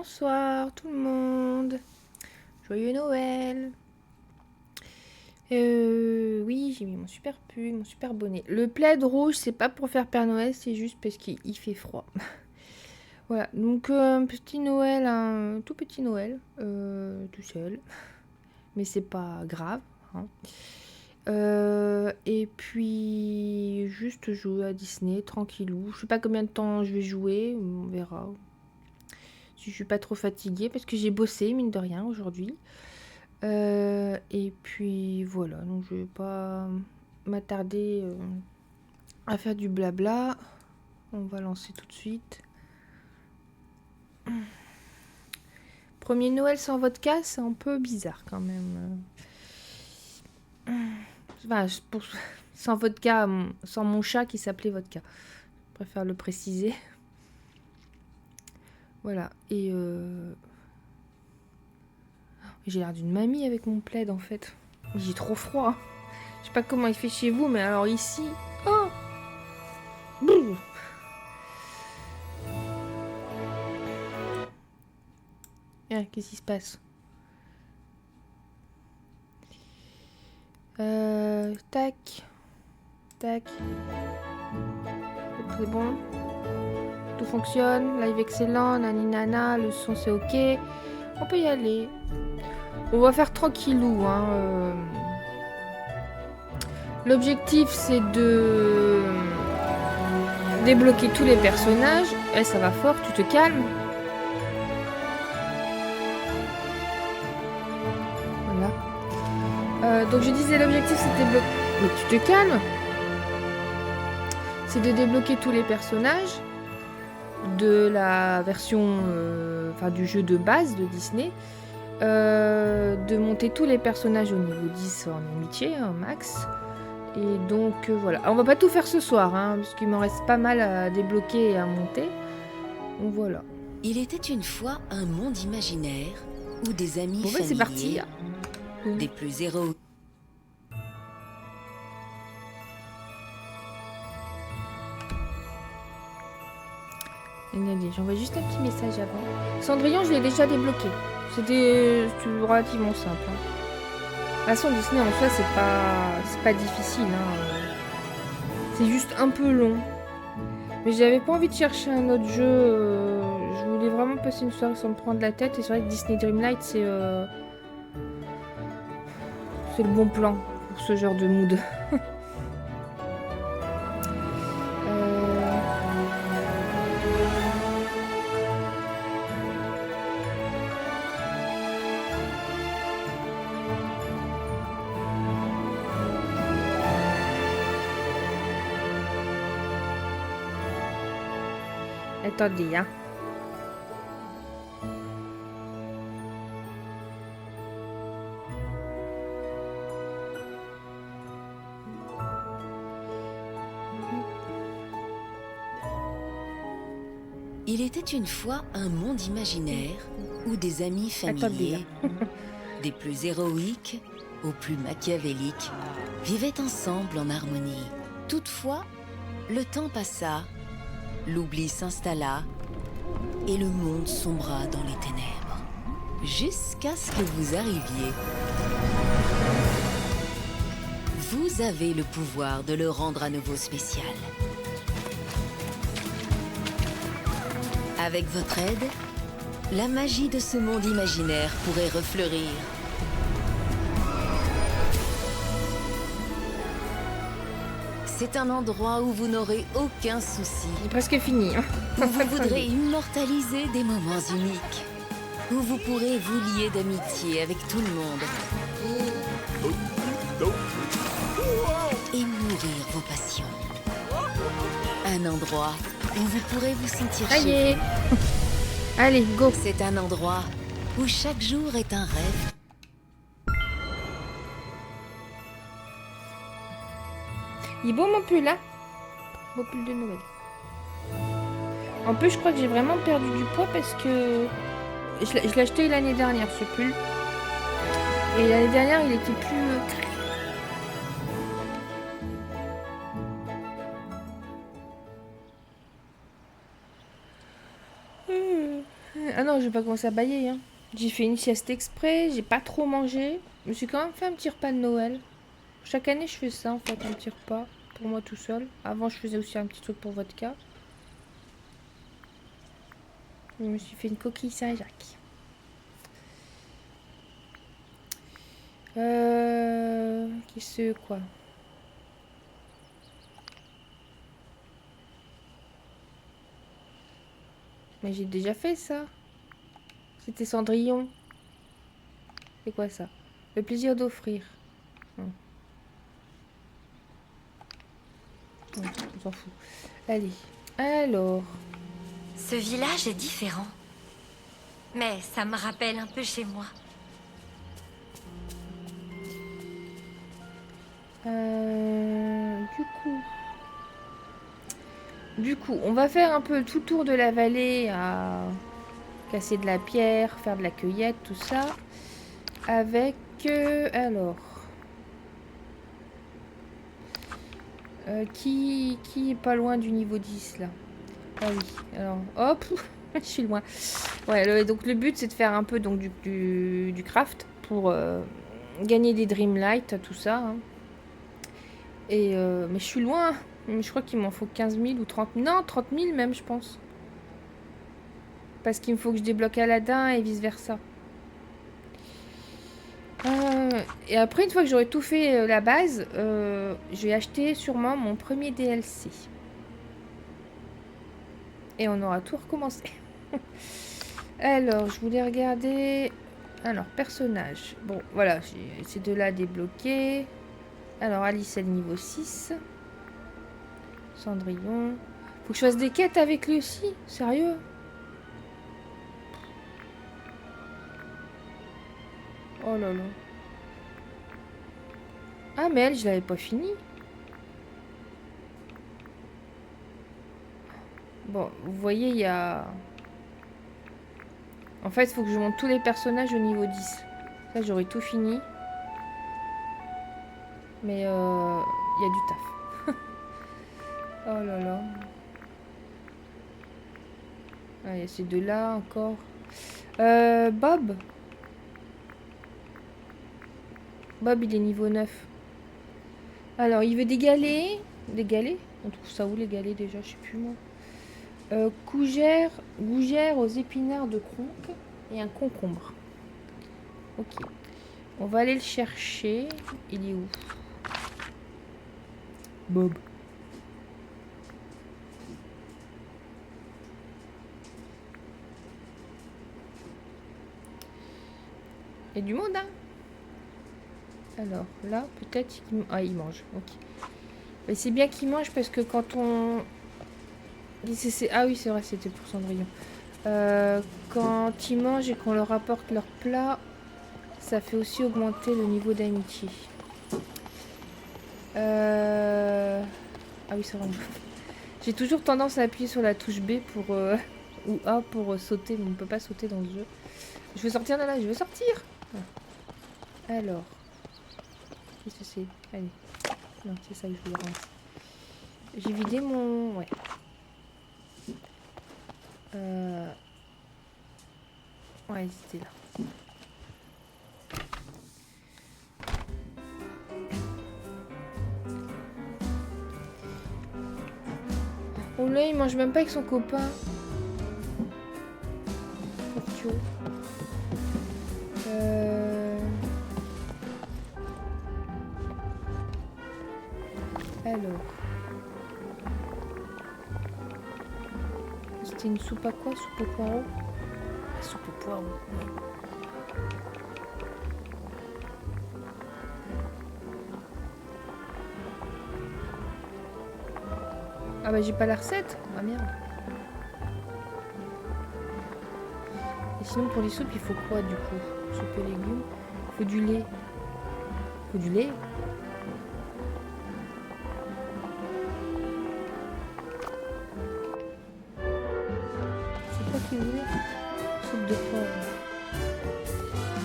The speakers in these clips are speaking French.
Bonsoir tout le monde. Joyeux Noël. Oui, j'ai mis mon super pull, mon super bonnet. Le plaid rouge, c'est pas pour faire Père Noël, c'est juste parce qu'il fait froid. Voilà, donc un petit Noël, un tout petit Noël, tout seul. Mais c'est pas grave. Hein. Et puis, juste jouer à Disney, tranquillou. Je sais pas combien de temps je vais jouer, on verra. Si je suis pas trop fatiguée, parce que j'ai bossé, mine de rien, aujourd'hui. Et puis voilà, donc je vais pas m'attarder à faire du blabla. On va lancer tout de suite. Premier Noël sans vodka, c'est un peu bizarre quand même. Enfin, sans vodka, sans mon chat qui s'appelait vodka. Je préfère le préciser. Voilà, et j'ai l'air d'une mamie avec mon plaid en fait. J'ai trop froid. Je sais pas comment il fait chez vous, mais alors ici... Oh Bouh. Ah, qu'est-ce qui se passe? Tac. Tac. C'est bon. Tout fonctionne. Live excellent. Naninana. Le son c'est ok. On peut y aller. On va faire tranquillou. Hein. L'objectif c'est de débloquer tous les personnages. Eh, ça va fort. Tu te calmes. Voilà. Donc je disais l'objectif c'était de... Mais tu te calmes. C'est de débloquer tous les personnages de la version, du jeu de base de Disney, de monter tous les personnages au niveau 10 en amitié, max. Et donc voilà. Alors, on va pas tout faire ce soir, parce qu'il m'en reste pas mal à débloquer et à monter. Donc voilà. Il était une fois un monde imaginaire où des amis familiers, c'est parti. Des plus héros. J'envoie juste un petit message avant. Cendrillon, je l'ai déjà débloqué. C'était relativement simple. De toute façon, Disney en soi, c'est pas difficile. C'est juste un peu long. Mais j'avais pas envie de chercher un autre jeu. Je voulais vraiment passer une soirée sans me prendre la tête. Et c'est vrai que Disney Dreamlight, c'est le bon plan pour ce genre de mood. Attendez, hein. Il était une fois un monde imaginaire où des amis familiers, des plus héroïques aux plus machiavéliques, vivaient ensemble en harmonie. Toutefois, le temps passa, l'oubli s'installa et le monde sombra dans les ténèbres. Jusqu'à ce que vous arriviez. Vous avez le pouvoir de le rendre à nouveau spécial. Avec votre aide, la magie de ce monde imaginaire pourrait refleurir. C'est un endroit où vous n'aurez aucun souci. C'est presque fini. Où vous voudrez immortaliser des moments uniques. Où vous pourrez vous lier d'amitié avec tout le monde. Et nourrir vos passions. Un endroit où vous pourrez vous sentir Ça y chez est. Allez, go. vous. C'est un endroit où chaque jour est un rêve. Il est beau mon pull, là. Beau pull de Noël. En plus, je crois que j'ai vraiment perdu du poids parce que je l'ai acheté l'année dernière, ce pull. Et l'année dernière, il était plus... Ah non, je vais pas commencer à bailler. Hein. J'ai fait une sieste exprès, j'ai pas trop mangé. Je me suis quand même fait un petit repas de Noël. Chaque année, je fais ça en fait, un petit repas pour moi tout seul. Avant, je faisais aussi un petit truc pour vodka. Je me suis fait une coquille Saint-Jacques. Qu'est-ce quoi? Mais j'ai déjà fait ça. C'était Cendrillon. C'est quoi ça? Le plaisir d'offrir. On s'en fout. Allez. Alors. Ce village est différent. Mais ça me rappelle un peu chez moi. Du coup, on va faire un peu tout le tour de la vallée à casser de la pierre, faire de la cueillette, tout ça. Avec... alors... qui est pas loin du niveau 10 là? Ah oui, alors hop, je suis loin. Ouais, donc le but c'est de faire un peu donc du craft pour gagner des Dreamlight, tout ça. Hein. Et mais je suis loin. Je crois qu'il m'en faut 15 000 ou 30 000. Non, 30 000 même, je pense. Parce qu'il me faut que je débloque Aladdin et vice versa. Et après, une fois que j'aurai tout fait la base, je vais acheter sûrement mon premier DLC. Et on aura tout recommencé. Alors, je voulais regarder... Alors, personnage. Bon, voilà, j'ai ces deux-là débloqués. Alors, Alice est le niveau 6. Cendrillon. Faut que je fasse des quêtes avec lui aussi? Sérieux? Oh là là. Ah, mais elle, je l'avais pas fini. Bon, vous voyez, il y a... En fait, il faut que je monte tous les personnages au niveau 10. Là, j'aurai tout fini. Mais il y a du taf. Oh là là. Ah, il y a ces deux-là encore. Bob. Bob, il est niveau 9. Alors, il veut des galets. Des galets? On trouve ça où les galets déjà? Je sais plus moi. Gougère aux épinards de cronque et un concombre. Ok. On va aller le chercher. Il est où? Bob. Il y a du monde, hein? Alors, là, peut-être qu'il... Ah, il mange. Ok. Mais c'est bien qu'il mange parce que quand on... Ah oui, c'est vrai, c'était pour Cendrillon. Quand ils mangent et qu'on leur apporte leur plat, ça fait aussi augmenter le niveau d'amitié. Ah oui, c'est vrai. J'ai toujours tendance à appuyer sur la touche B pour... ou A pour sauter, mais on ne peut pas sauter dans ce jeu. Je veux sortir de là, je veux sortir. Ah. Alors. Qu'est-ce que c'est? Allez. Non, c'est ça que je voulais rendre. J'ai vidé mon... Ouais. Ouais, c'était là. Oh là, il mange même pas avec son copain. Portio. Alors. C'était une soupe à quoi? Soupe au poireau? La soupe au poireau. Ah bah j'ai pas la recette. Ah merde. Et sinon pour les soupes il faut quoi du coup? Soupe et légumes. Il faut du lait. Il faut du lait. C'est quoi qu'il voulait? Soupe de poivre.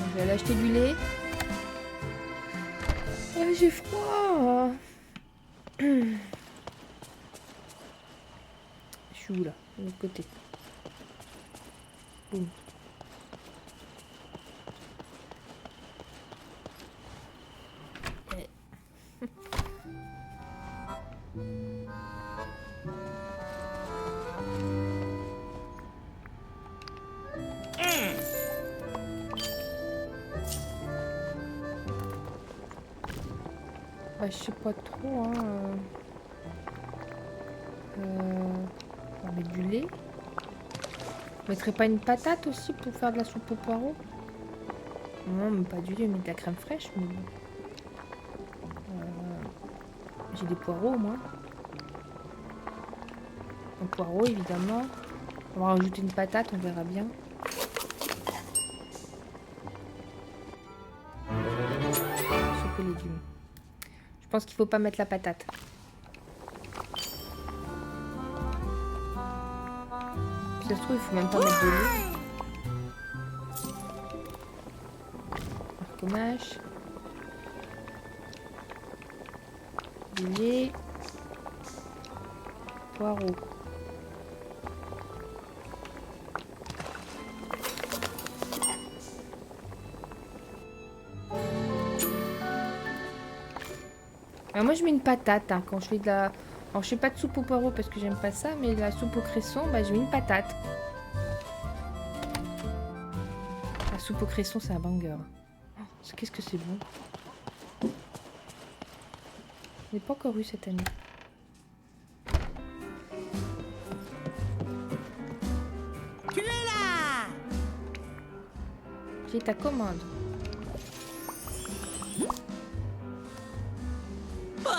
Je vais aller acheter du lait. Ah j'ai froid. Je suis où là? De l'autre côté. Boum. Bah, je sais pas trop, hein. On va mettre du lait. On mettrait pas une patate aussi pour faire de la soupe aux poireaux? Non, mais pas du lait, mais de la crème fraîche. Mais bon. J'ai des poireaux au moins. Un poireau évidemment. On va rajouter une patate, on verra bien. Soupe aux légumes. Je pense qu'il faut pas mettre la patate. Si ça se trouve, il faut même pas mettre de lait. Un fromage. Du lait. Poireau. Alors moi je mets une patate hein, quand je fais de la... Alors je fais pas de soupe aux poireaux parce que j'aime pas ça, mais la soupe au cresson, bah je mets une patate. La soupe au cresson c'est un banger. Oh, qu'est-ce que c'est bon. Je n'ai pas encore eu cette année. Tu es là! J'ai ta commande. Oh!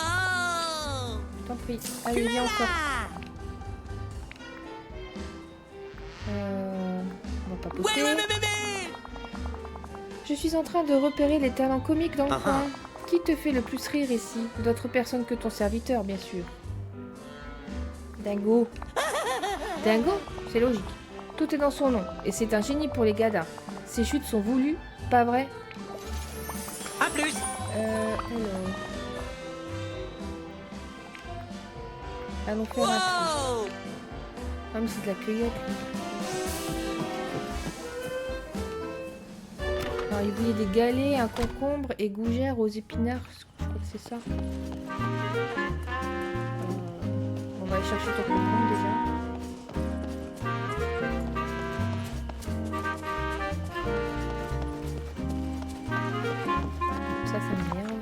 T'en prie. Allez, viens encore. On va papoter. Ouais, bébé! Je suis en train de repérer les talents comiques dans le coin. Qui te fait le plus rire ici? D'autres personnes que ton serviteur, bien sûr. Dingo. Dingo? C'est logique. Tout est dans son nom, et c'est un génie pour les gadins. Ses chutes sont voulues, pas vrai? À plus! Alors... Allons faire un tour. Wow! Ah mais c'est de la cueillette. Alors il voulait des galets, un concombre et gougère aux épinards. Je crois que c'est ça. On va aller chercher ton concombre déjà. Ça m'énerve.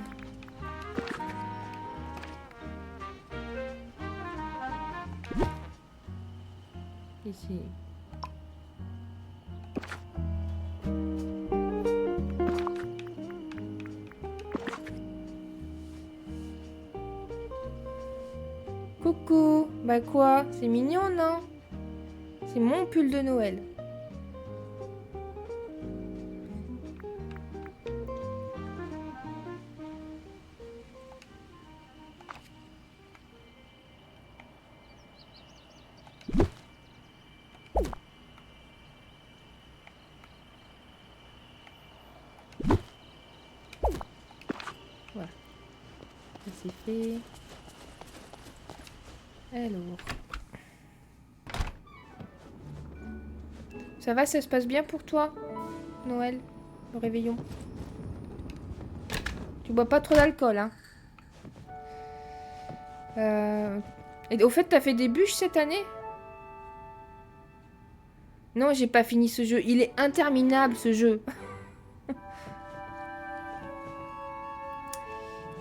Ici. Coucou. Bah quoi? C'est mignon, non? C'est mon pull de Noël. Voilà. Ça c'est fait. Alors. Ça va, ça se passe bien pour toi, Noël, le réveillon? Tu bois pas trop d'alcool, hein? Et au fait, t'as fait des bûches cette année? Non, j'ai pas fini ce jeu. Il est interminable, ce jeu.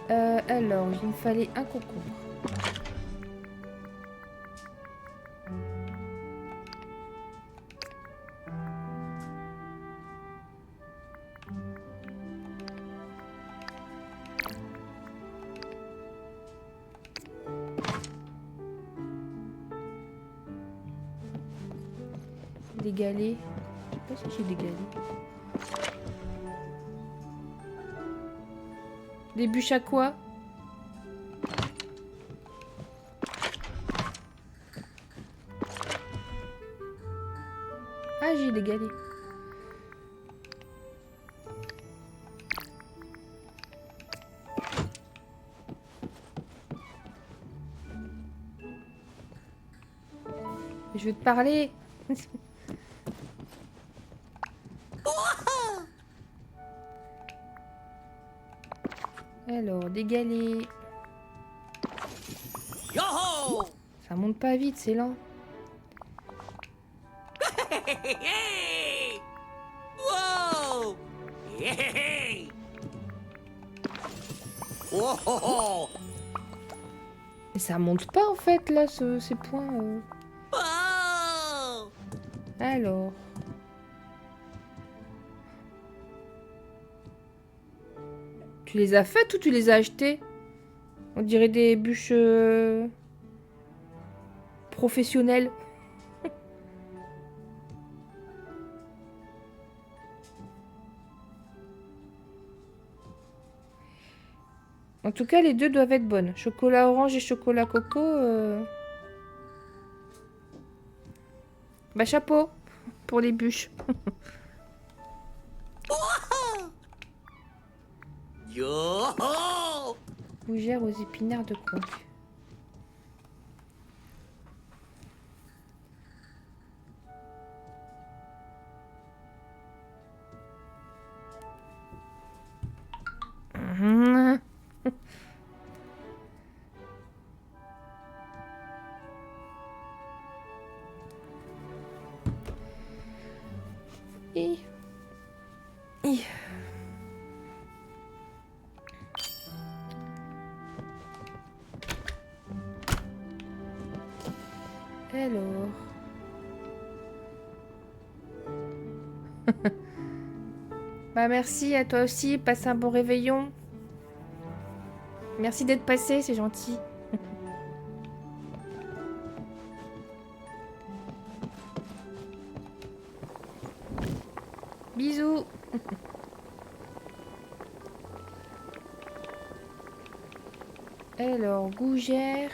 Alors, il me fallait un concombre. Des galets. Je sais pas si j'ai des galets. Des bûches à quoi? Ah, j'ai des galets. Je vais te parler. Alors, des galets. Yo-ho! Ça monte pas vite, c'est lent. Hey! Wow! Hey! Oh, oh, oh. Et ça monte pas en fait là, ces points. Oh. Alors. Tu les as faites ou tu les as achetées? On dirait des bûches professionnelles. En tout cas, les deux doivent être bonnes. Chocolat orange et chocolat coco. Bah, chapeau pour les bûches. Yo. Fougère aux épinards de conque. Mmh. Et... Et... Alors... Bah merci à toi aussi, passe un bon réveillon. Merci d'être passé, c'est gentil. Bisous. Alors, gougère.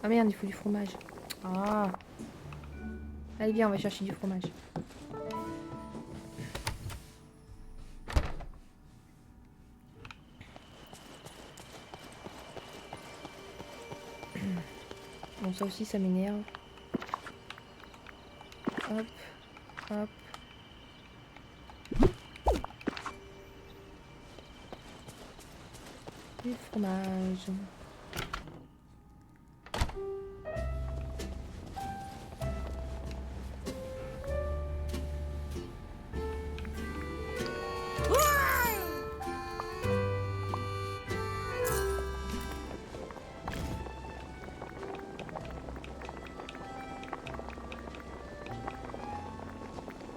Ah merde, il faut du fromage. Ah. Allez, viens, on va chercher du fromage. Bon, ça aussi, ça m'énerve. Hop, hop. Du fromage.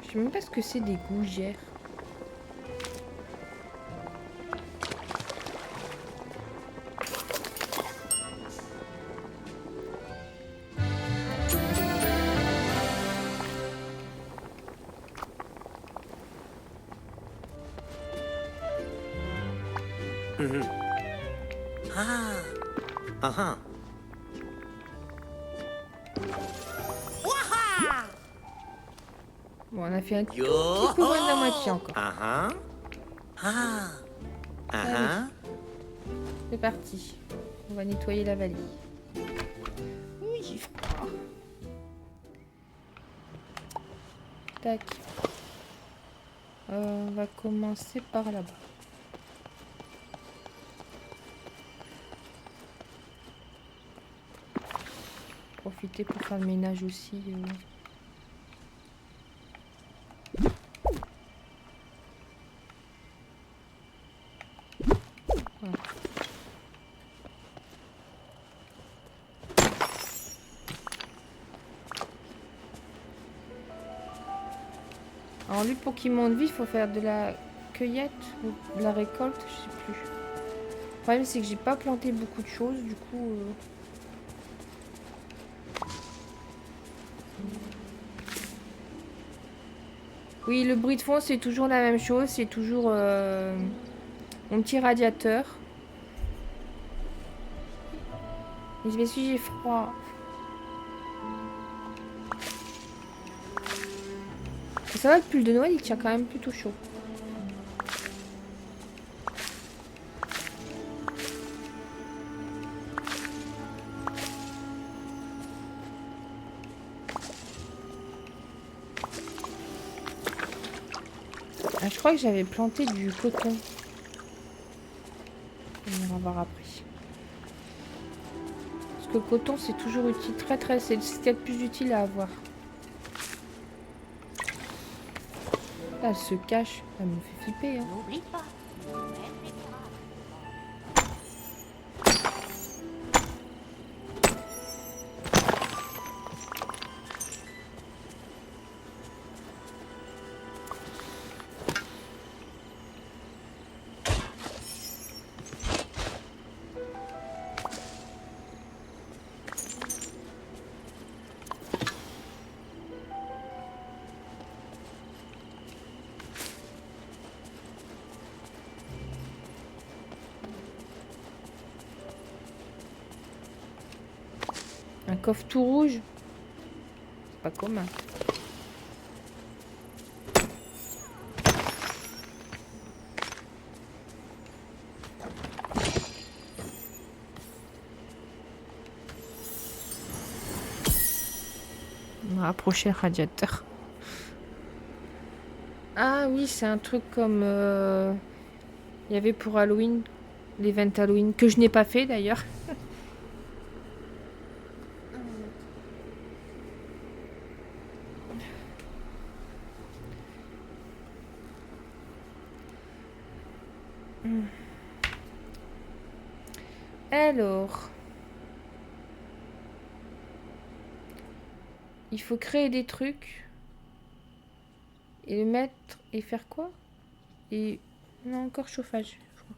Je sais même pas ce que c'est des gougères. Ah. Ah. Bon, on a fait un tout Yo. petit peu moins de la moitié encore. Ah. Ah. Ah. C'est parti. On va nettoyer la valise. Oui, j'ai froid. Tac. On va commencer par là-bas. Profiter pour faire le ménage aussi. Voilà. Alors lui, pour qu'il monte vite, il faut faire de la cueillette ou de la récolte, je sais plus. Le problème, c'est que j'ai pas planté beaucoup de choses, du coup... Oui, le bruit de fond, c'est toujours la même chose. C'est toujours mon petit radiateur. Et je me suis dit, j'ai froid. Et ça va, le pull de Noël, il tient quand même plutôt chaud. Ah, je crois que j'avais planté du coton. On ira voir après. Parce que le coton, c'est toujours utile. C'est ce qu'il y a de plus utile à avoir. Elle se cache. Elle me fait flipper. Hein. N'oublie pas. Un coffre tout rouge. C'est pas commun. On va approcher le radiateur. Ah oui, c'est un truc comme... il y avait pour Halloween, l'event Halloween, que je n'ai pas fait d'ailleurs. Alors, il faut créer des trucs et le mettre et faire quoi? Et non, encore chauffage, je crois.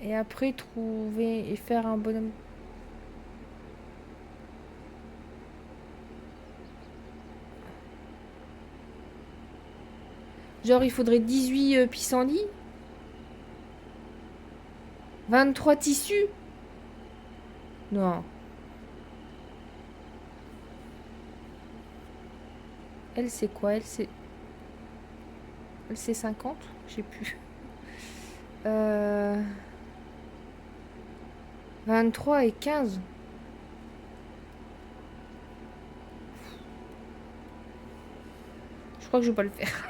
Et après trouver et faire un bonhomme. Genre il faudrait 18 pissenlits, 23 tissus. Non. Elle c'est quoi? Elle c'est 50? Je sais plus. 23 et 15. Je crois que je vais pas le faire.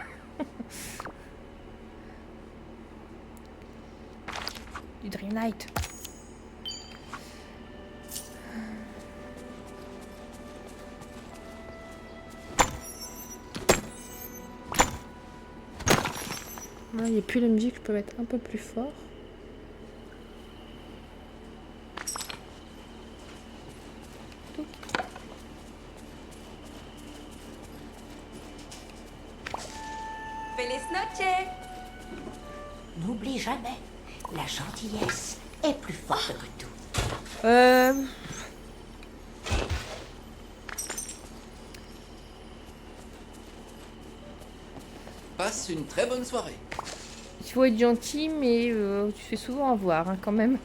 Du Dreamlight. Il n'y a plus la musique, je peux mettre un peu plus fort. Feliz noche. N'oublie jamais, la gentillesse est plus forte que tout. Passe une très bonne soirée. Il faut être gentil, mais tu fais souvent avoir hein, quand même.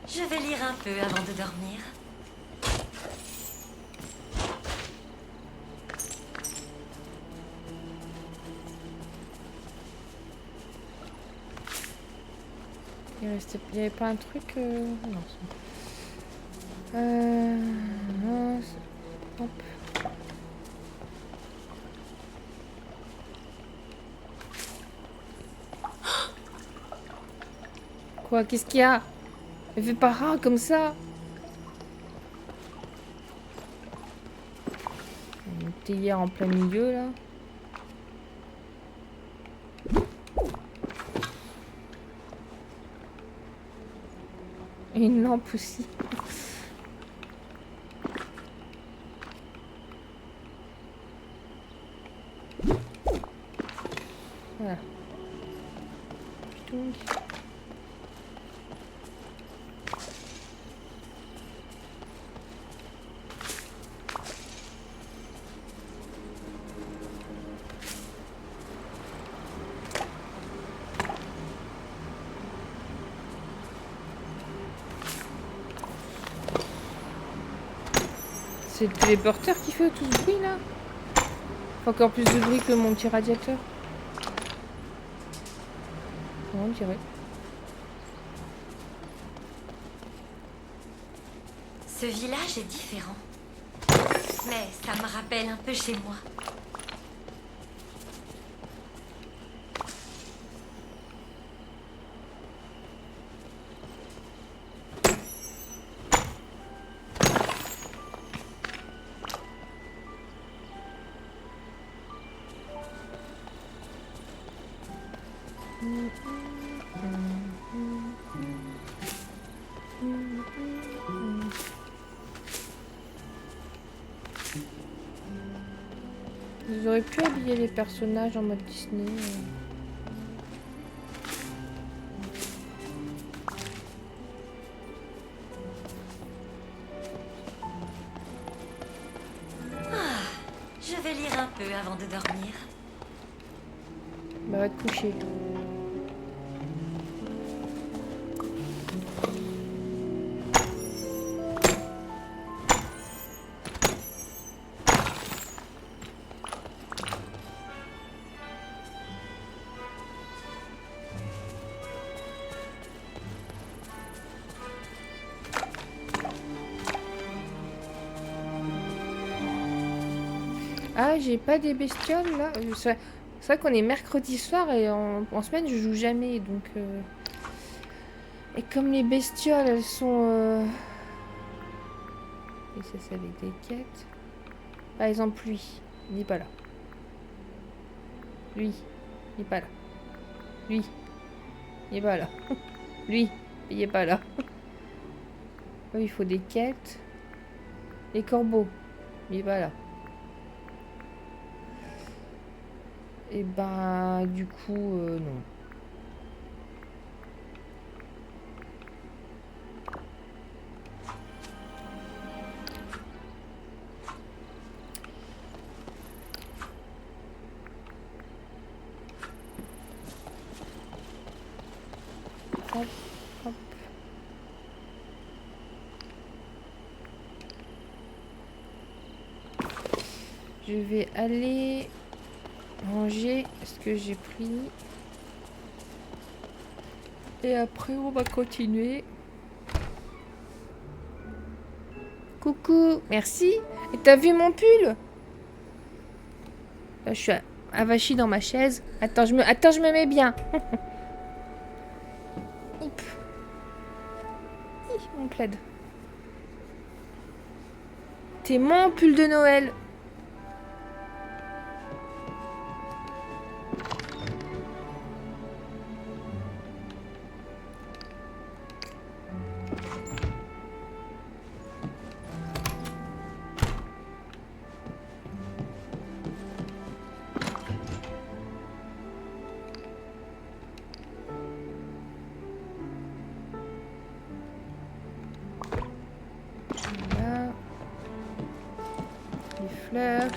Je vais lire un peu avant de dormir. Il n'y avait pas un truc... Non, non, hop. Quoi? Qu'est-ce qu'il y a? Elle fait pas rare comme ça. Une théière en plein milieu là. Et une lampe aussi. Voilà. Putain. C'est le téléporteur qui fait tout ce bruit là. Encore plus de bruit que mon petit radiateur. On dirait. Ce village est différent. Mais ça me rappelle un peu chez moi. Ils auraient pu habiller les personnages en mode Disney. Je vais lire un peu avant de dormir. Bah, va te coucher. Ah, j'ai pas des bestioles là. C'est vrai qu'on est mercredi soir et en semaine je joue jamais donc. Et comme les bestioles elles sont. Et ça c'est avec des quêtes. Par exemple lui, il n'est pas là. Lui, il n'est pas là. Lui, il n'est pas là. Lui, il n'est pas là. Oh, il faut des quêtes. Les corbeaux, il n'est pas là. Et bah du coup non. Hop, hop. Je vais aller ranger ce que j'ai pris. Et après, on va continuer. Coucou, merci. Et t'as vu mon pull? Là, je suis avachie dans ma chaise. Attends, je me mets bien. Hop. Hi, mon plaid. T'es mon pull de Noël. Voilà. Les fleurs.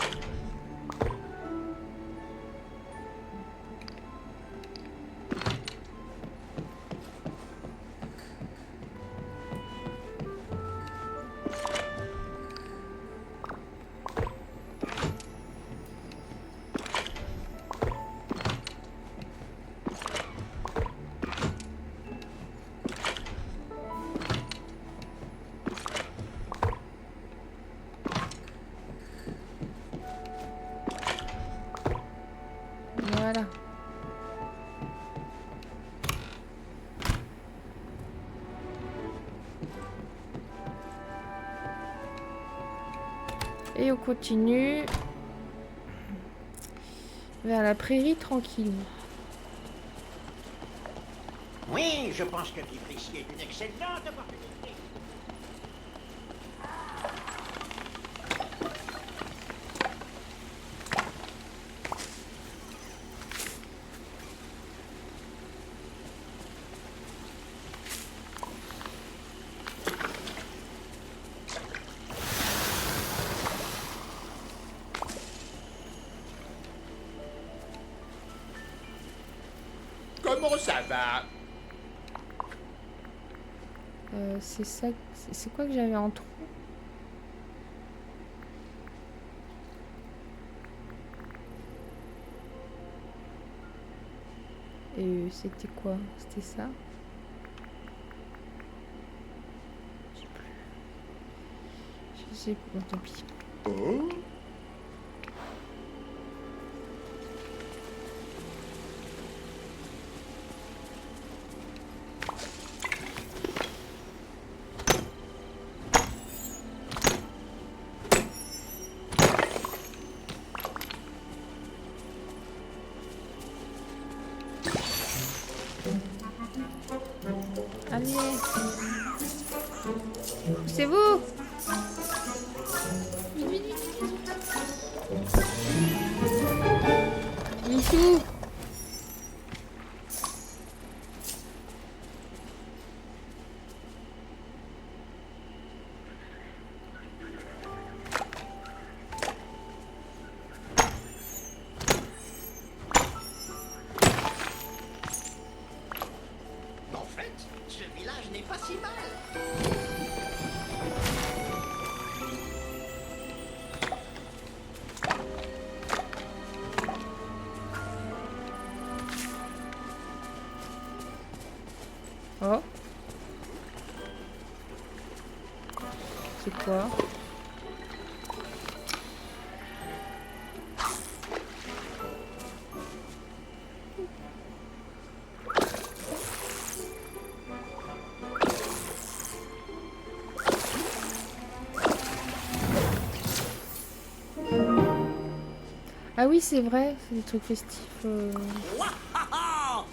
Voilà. Et on continue vers la prairie tranquille. Oui, je pense que vivre ici est une excellente opportunité. Comment ça va? C'est ça. C'est quoi que j'avais en trou? C'était quoi? C'était ça? Je sais plus. Je sais plus. Bon, tant pis. Allez. Poussez-vous. Ici. En fait, ce village n'est pas si mal. Oh. C'est quoi? Ah oui, c'est vrai, c'est des trucs festifs. Wahaha!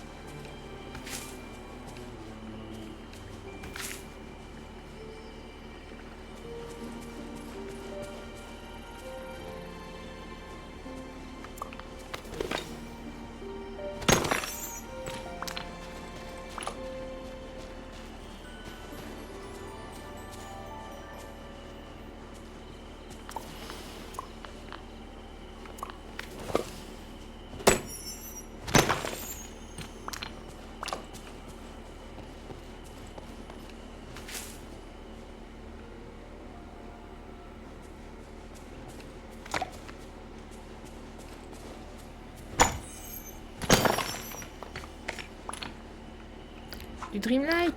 Du Dreamlight.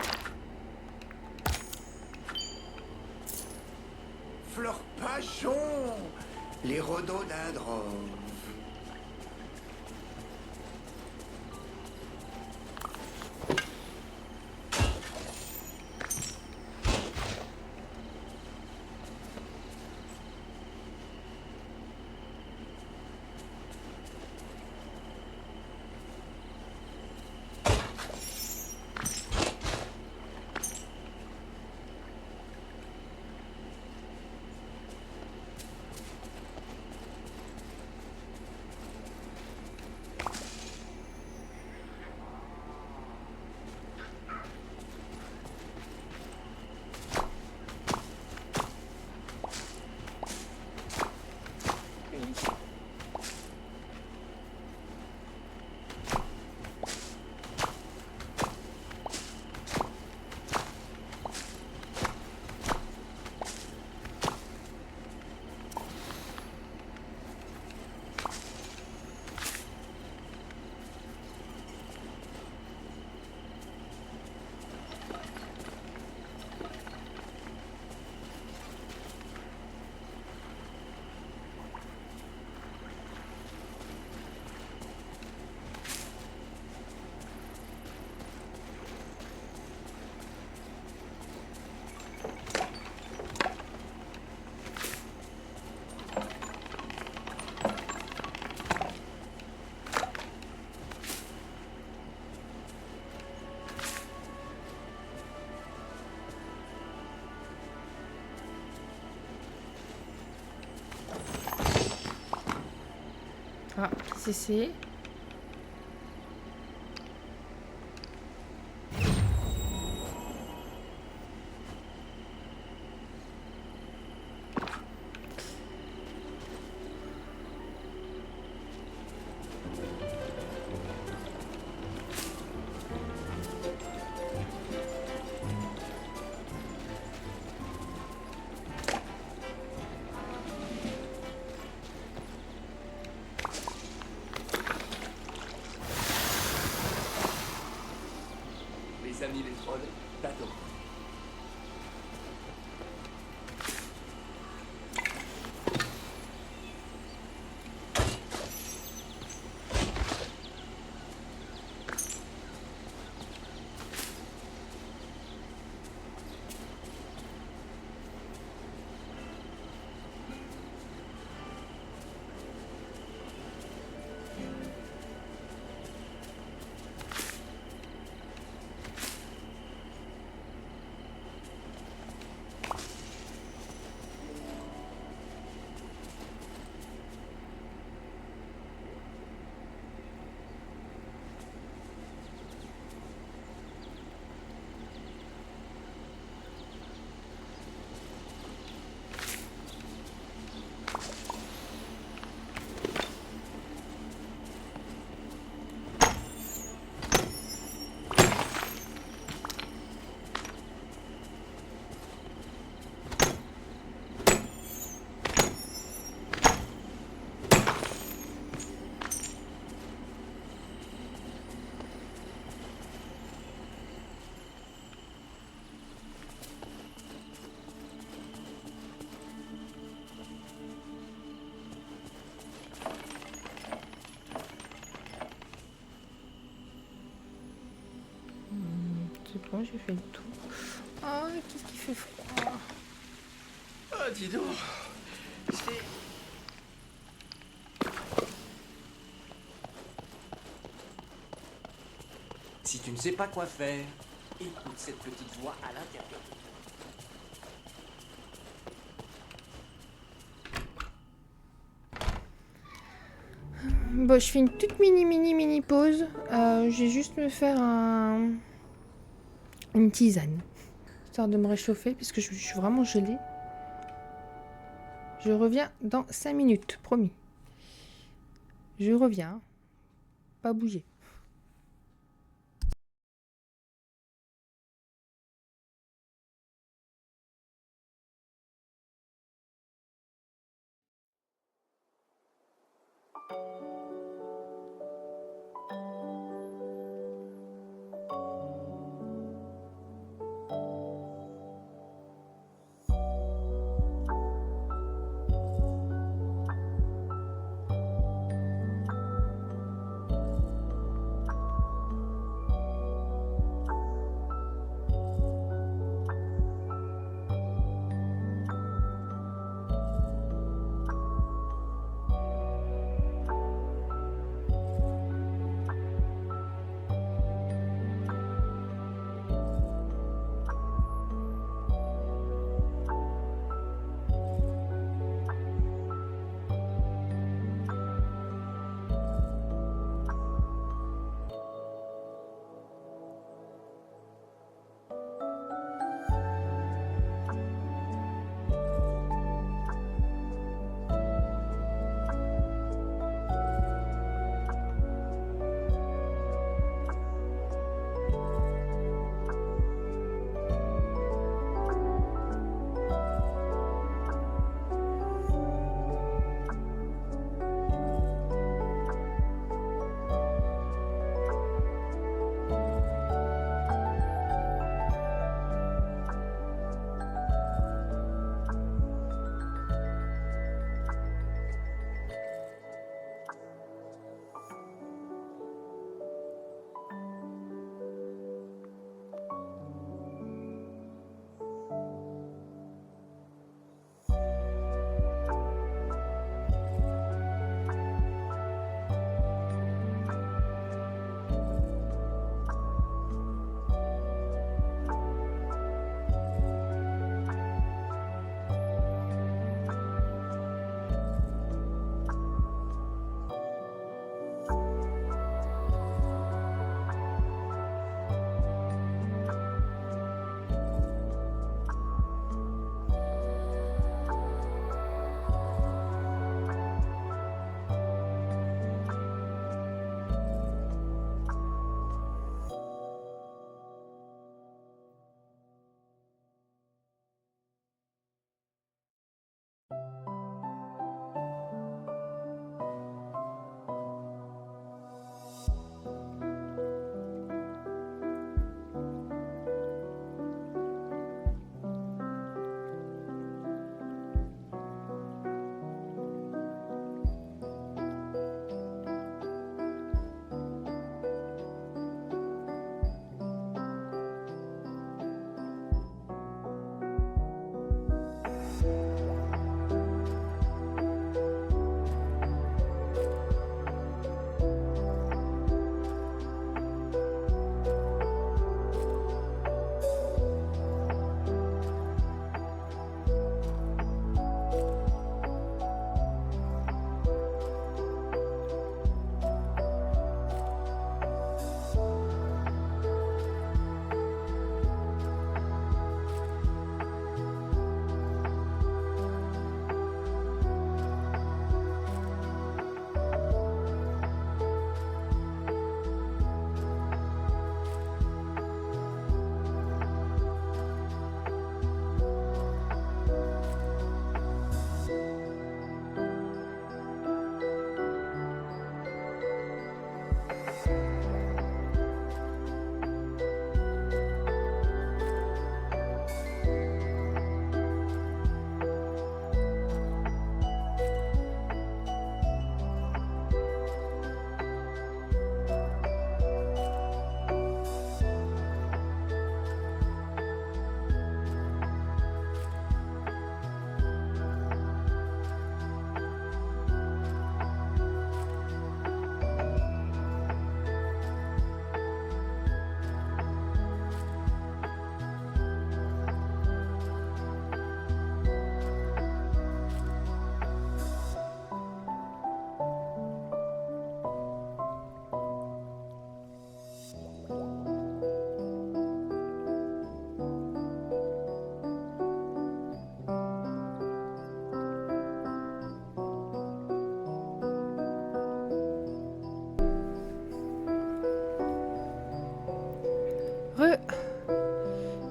Fleur Pachon, les rhododendrons. Ah, c'est. C'est bon, j'ai fait le tour. Ah, qu'est-ce qui fait froid. Ah, dis donc. C'est... Si tu ne sais pas quoi faire, écoute cette petite voix à l'intérieur. Bon, je fais une toute mini pause. Je vais juste me faire une tisane. Histoire de me réchauffer, puisque je suis vraiment gelée. Je reviens dans 5 minutes, promis. Je reviens. Pas bouger.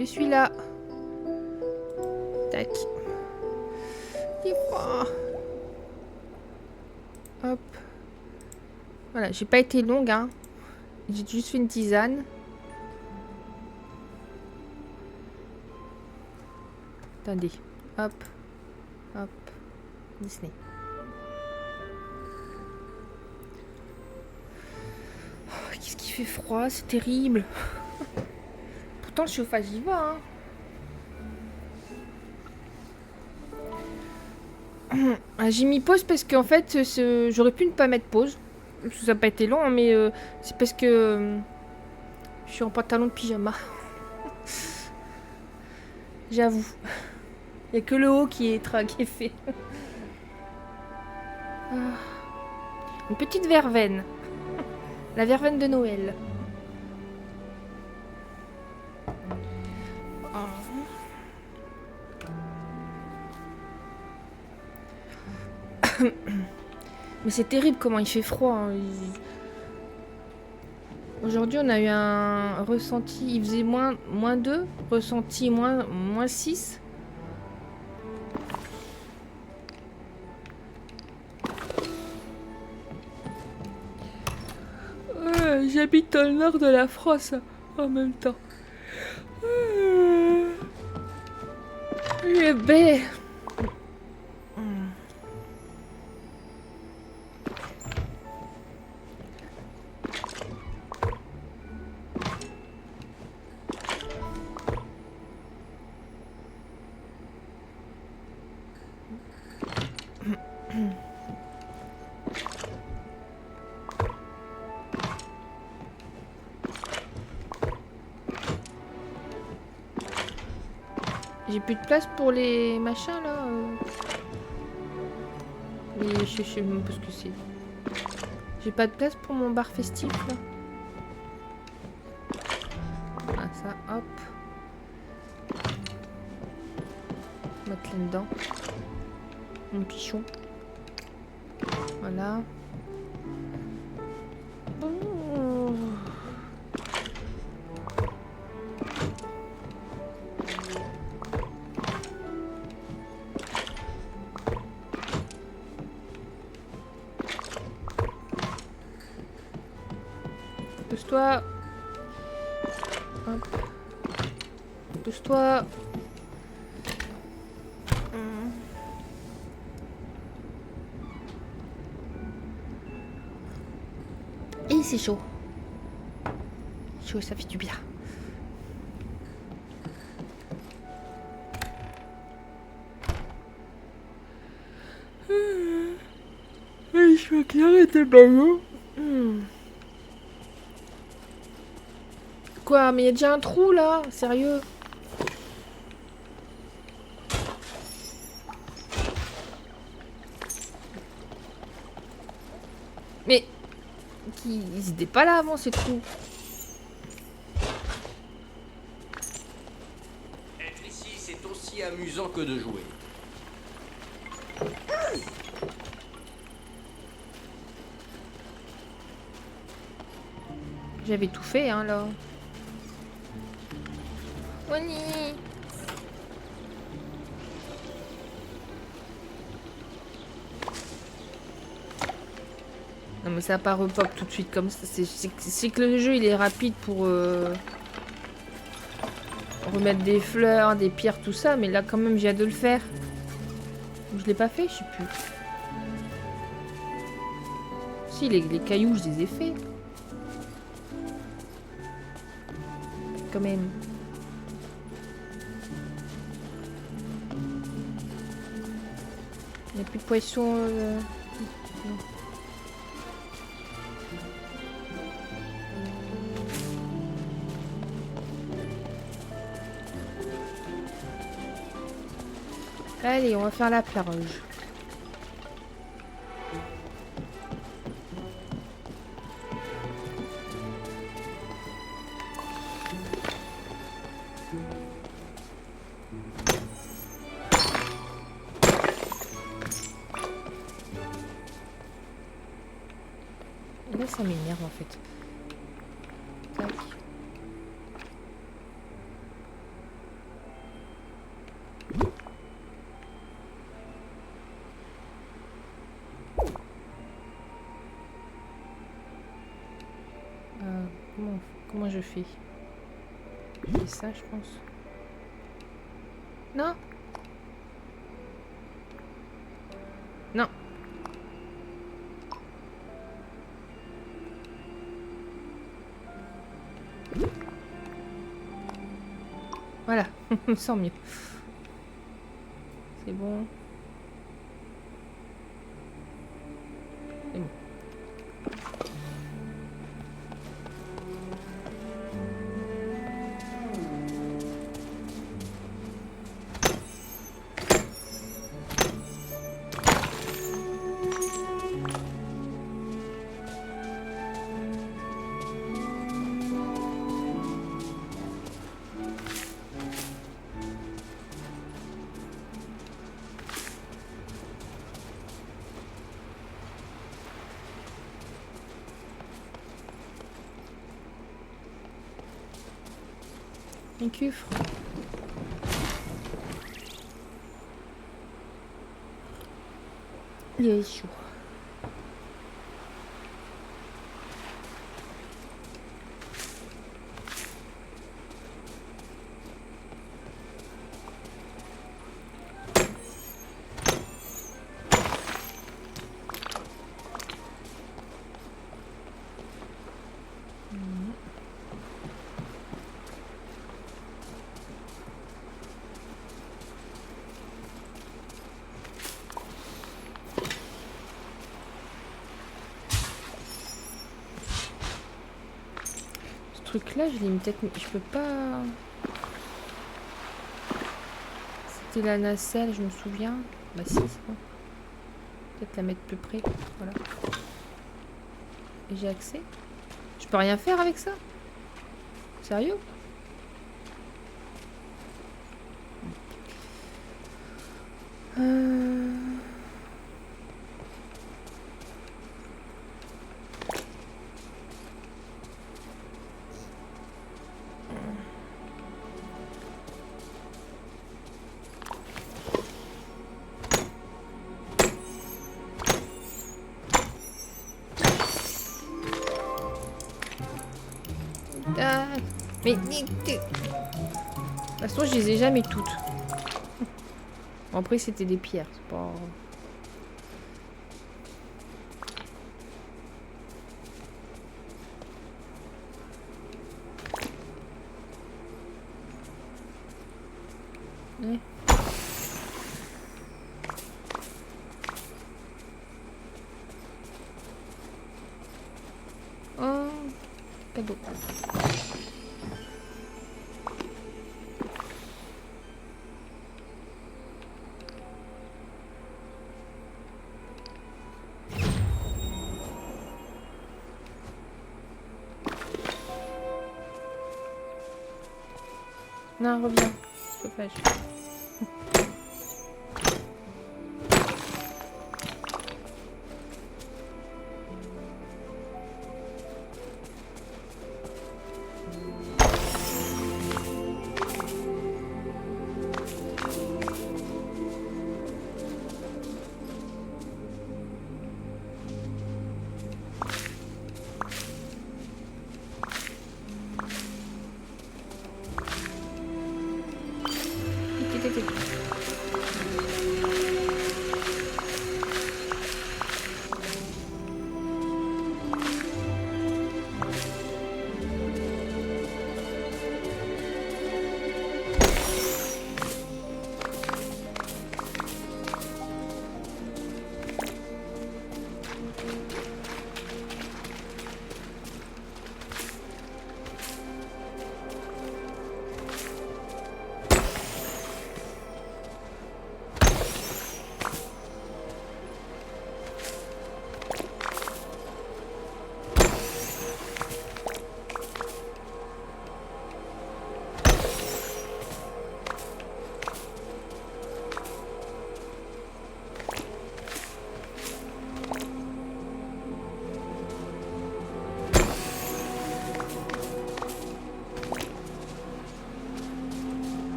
Je suis là. Tac. Il froid. Hop. Voilà, j'ai pas été longue, hein. J'ai juste fait une tisane. Attendez. Hop. Hop. Disney. Oh, qu'est-ce qui fait froid, c'est terrible. Pourtant le chauffage y va, hein. J'ai mis pause parce qu'en fait j'aurais pu ne pas mettre pause. Ça n'a pas été long, hein, mais c'est parce que je suis en pantalon de pyjama. J'avoue. Il n'y a que le haut qui est fait. Une petite verveine. La verveine de Noël. Mais c'est terrible comment il fait froid. Hein. Aujourd'hui, on a eu un ressenti. Il faisait moins 2. Ressenti moins 6. J'habite dans le nord de la France en même temps. Le baie. J'ai plus de place pour les machins là. Je sais même pas ce que c'est. J'ai pas de place pour mon bar festif là. Ah ça, hop. Mettre là-dedans. Mon pichon. Voilà. Pousse-toi. Hop. Pousse-toi. Et c'est chaud. Chaud, ça fait du bien. Je vais éclairer tes ballons. Quoi? Mais il y a déjà un trou là? Sérieux? Mais ils étaient pas là avant ces trous. Être ici, c'est aussi amusant que de jouer. J'avais tout fait hein là. Oni. Non mais ça pas repop tout de suite comme ça. C'est que le jeu il est rapide pour remettre des fleurs, des pierres, tout ça. Mais là quand même j'ai hâte de le faire. Je l'ai pas fait, je sais plus. Si les cailloux je les ai fait. Quand même. Il n'y a plus de poissons. Non. Allez, on va faire la plage. Là, ça m'énerve en fait. Tac. Comment je fais? Je fais ça, je pense. Non. Non. Voilà, je me sens mieux. C'est bon. C'est bon. Un cuffre. Il est chaud. Truc là, je l'ai mis peut-être. Je peux pas. C'était la nacelle, je me souviens. Bah si, c'est bon. Peut-être la mettre plus près. Voilà. Et j'ai accès. Je peux rien faire avec ça? Sérieux? Mais de toute façon, je les ai jamais toutes. Bon, après, c'était des pierres, c'est pas. Ouais. Oh, cadeau. Non, reviens. Chauffage.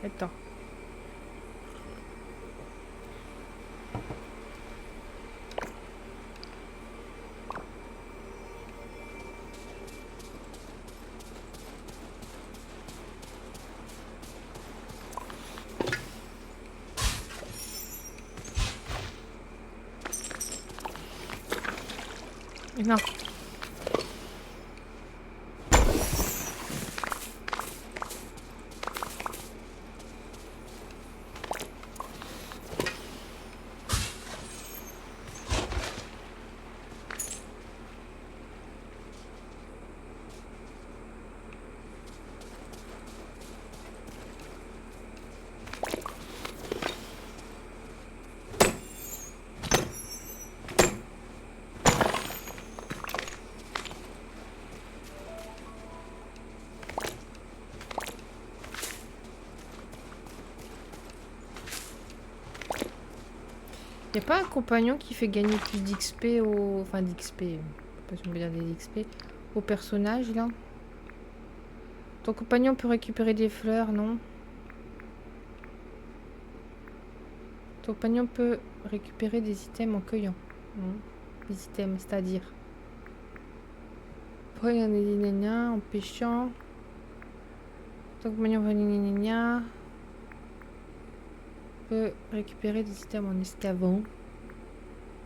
Attends. Non. Y a pas un compagnon qui fait gagner plus d'XP au... Enfin d'XP, pas si on veut dire des XP, au personnage là. Ton compagnon peut récupérer des fleurs, non? Ton compagnon peut récupérer des items en cueillant. Non. Des items, c'est-à-dire... Après, il y en a des nanas en pêchant. Ton compagnon va peut récupérer des items en escavant,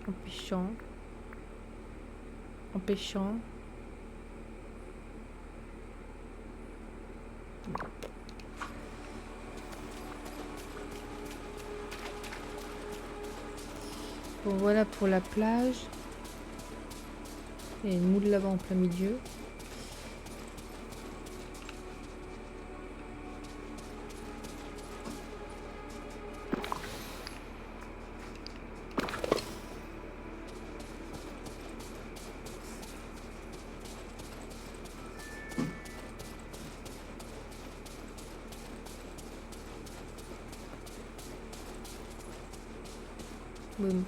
en pêchant, en pêchant. Bon, voilà pour la plage. Il y a une moule là-bas en plein milieu. Boum.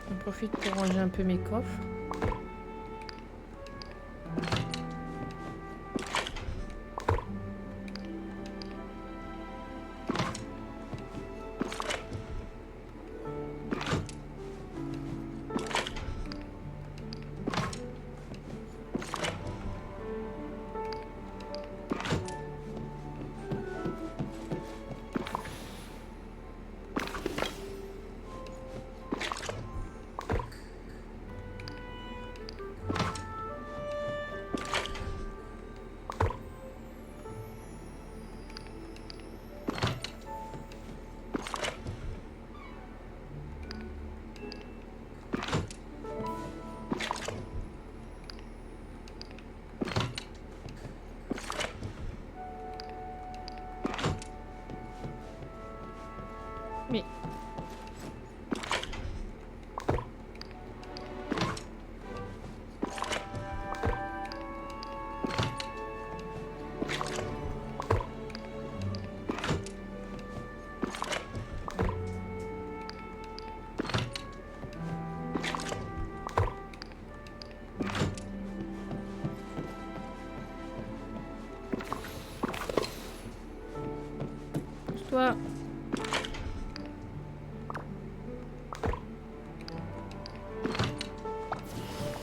J'en profite pour ranger un peu mes coffres. Mais... Pousse-toi.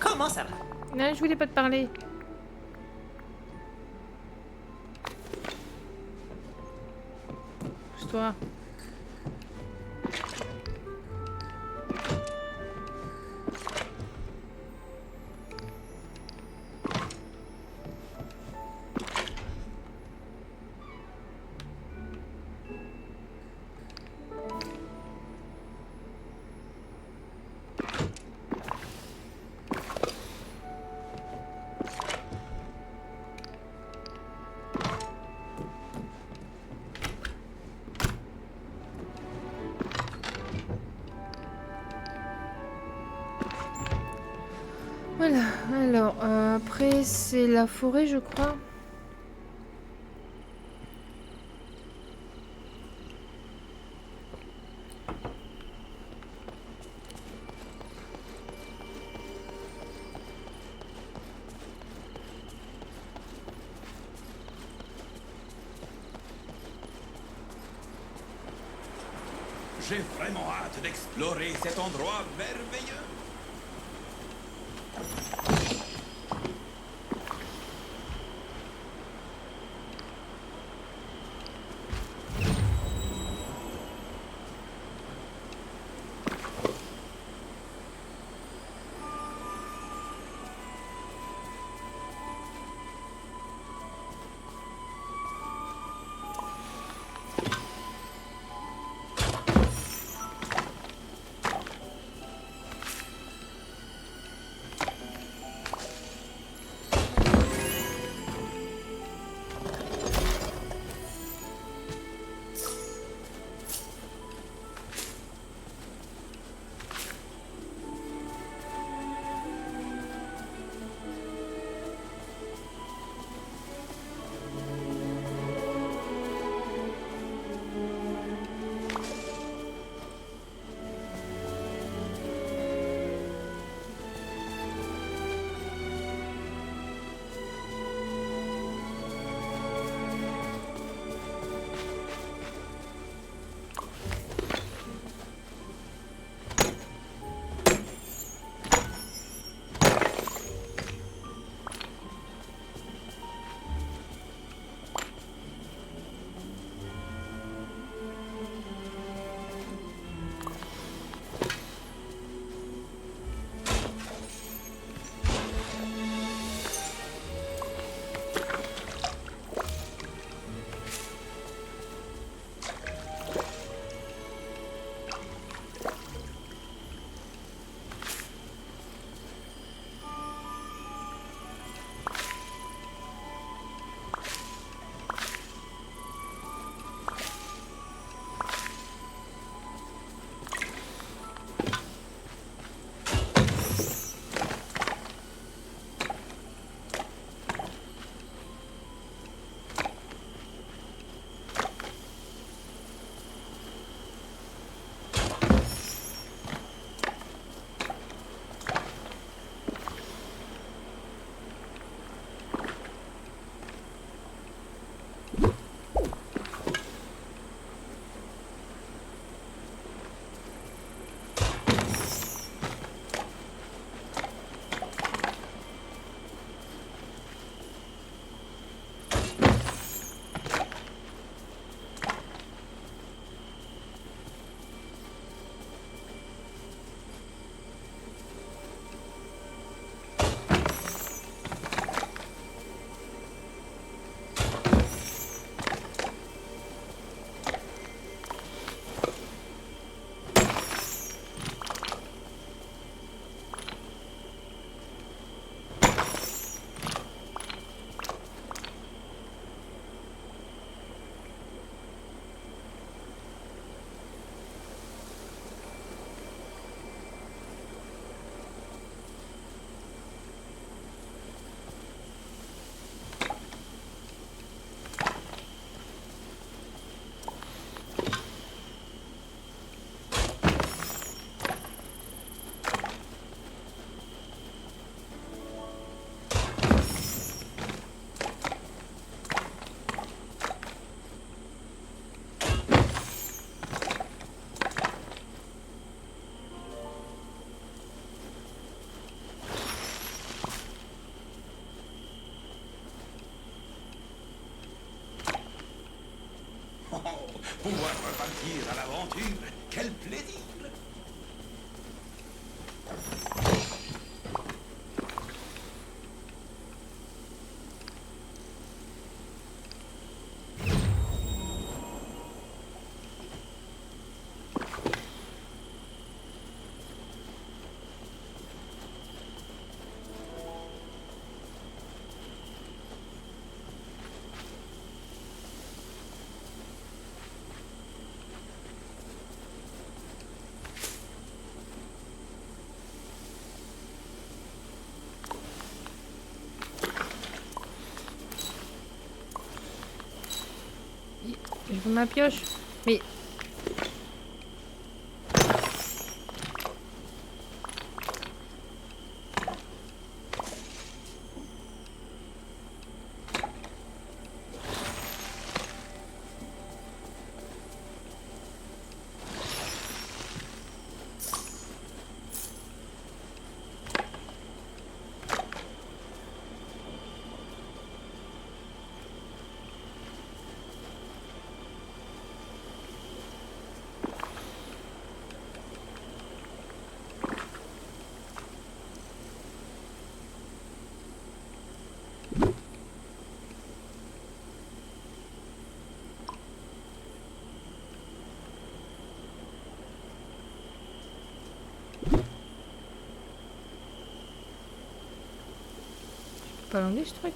Comment ça va? Non, je voulais pas te parler. Pousse-toi. Voilà, alors après c'est la forêt je crois. J'ai vraiment hâte d'explorer cet endroit merveilleux. Pouvoir repartir à l'aventure, quel plaisir! je veux ma pioche. Mais... pas l'enlever ce truc.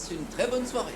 passe une très bonne soirée.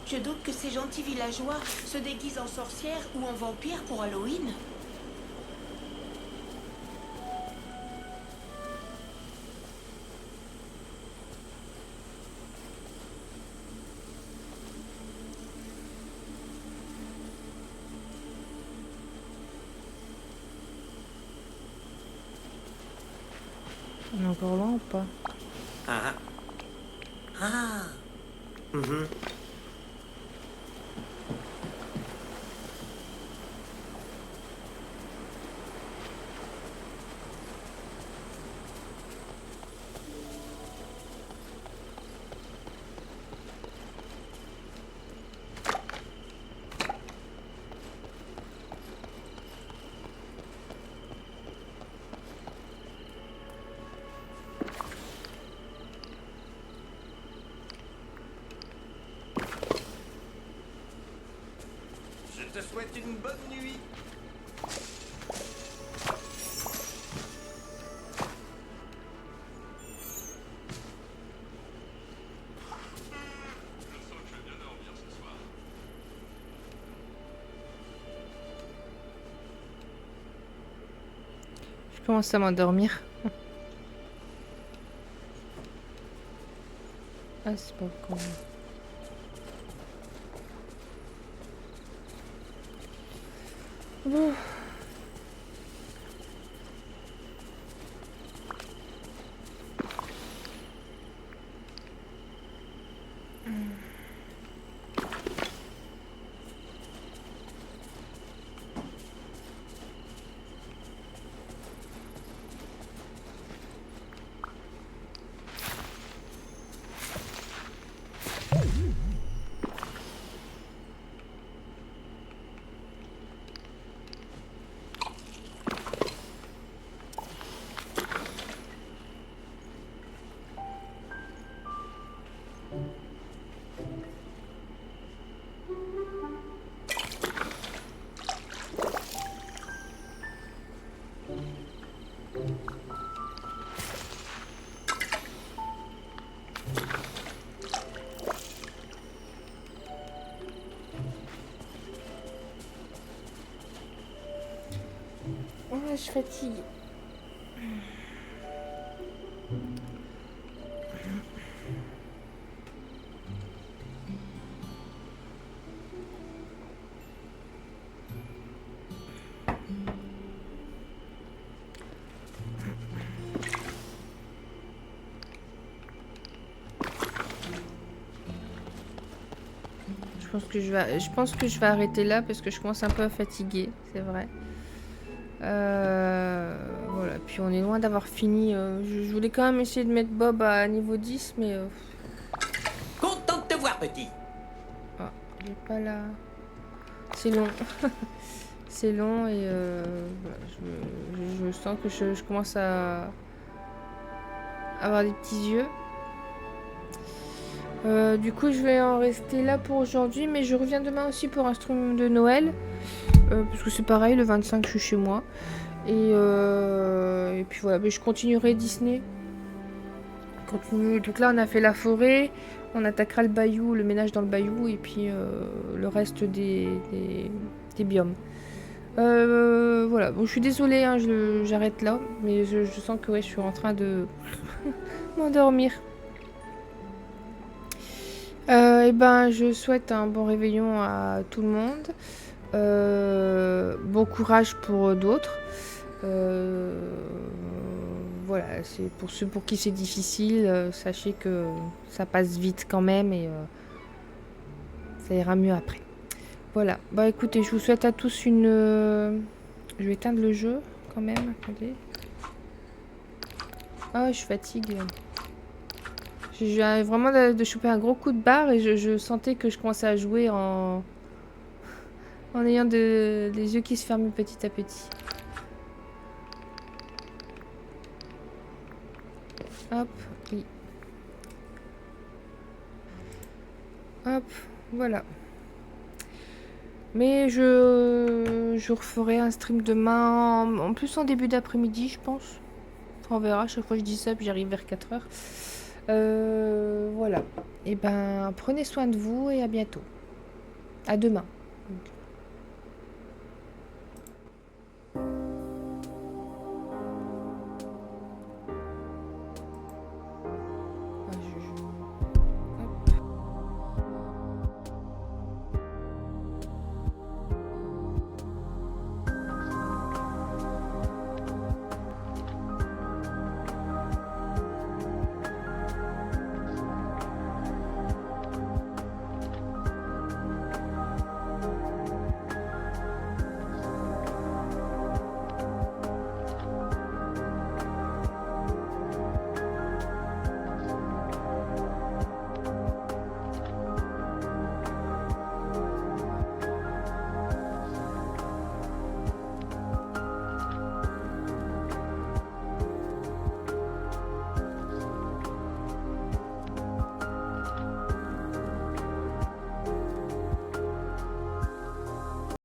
Je doute que ces gentils villageois se déguisent en sorcières ou en vampires pour Halloween. On est encore loin ou pas? Ah. Ah. Mhm. Je te souhaite une bonne nuit. Je commence à m'endormir. Ah, c'est pas con. Bon. Ah, je fatigue. Je pense que je vais arrêter là parce que je commence un peu à fatiguer, c'est vrai. Voilà, puis on est loin d'avoir fini. Je voulais quand même essayer de mettre Bob à niveau 10, mais... Content de te voir, petit. Ah, il est pas là. C'est long. C'est long et voilà, je sens que je commence à avoir des petits yeux. Du coup, je vais en rester là pour aujourd'hui, mais je reviens demain aussi pour un stream de Noël. Parce que c'est pareil, le 25, je suis chez moi. Et puis voilà, mais je continuerai Disney. Donc là, on a fait la forêt. On attaquera le bayou, le ménage dans le bayou. Et puis le reste des biomes. Voilà, bon, je suis désolée, hein, j'arrête là. Mais je sens que ouais, je suis en train de m'endormir. Eh ben, je souhaite un bon réveillon à tout le monde. Bon courage pour d'autres. Voilà, c'est pour ceux pour qui c'est difficile, sachez que ça passe vite quand même et ça ira mieux après. Voilà, bah écoutez, je vous souhaite à tous une... Je vais éteindre le jeu quand même, attendez. Ah, je fatigue. Je viens vraiment de choper un gros coup de barre et je sentais que je commençais à jouer en ayant les yeux qui se ferment petit à petit. Hop, oui. Hop, voilà. Mais je referai un stream demain, en plus en début d'après-midi, je pense. Enfin, on verra, chaque fois je dis ça, puis j'arrive vers 4 heures. Voilà. Et ben, prenez soin de vous et à bientôt. À demain.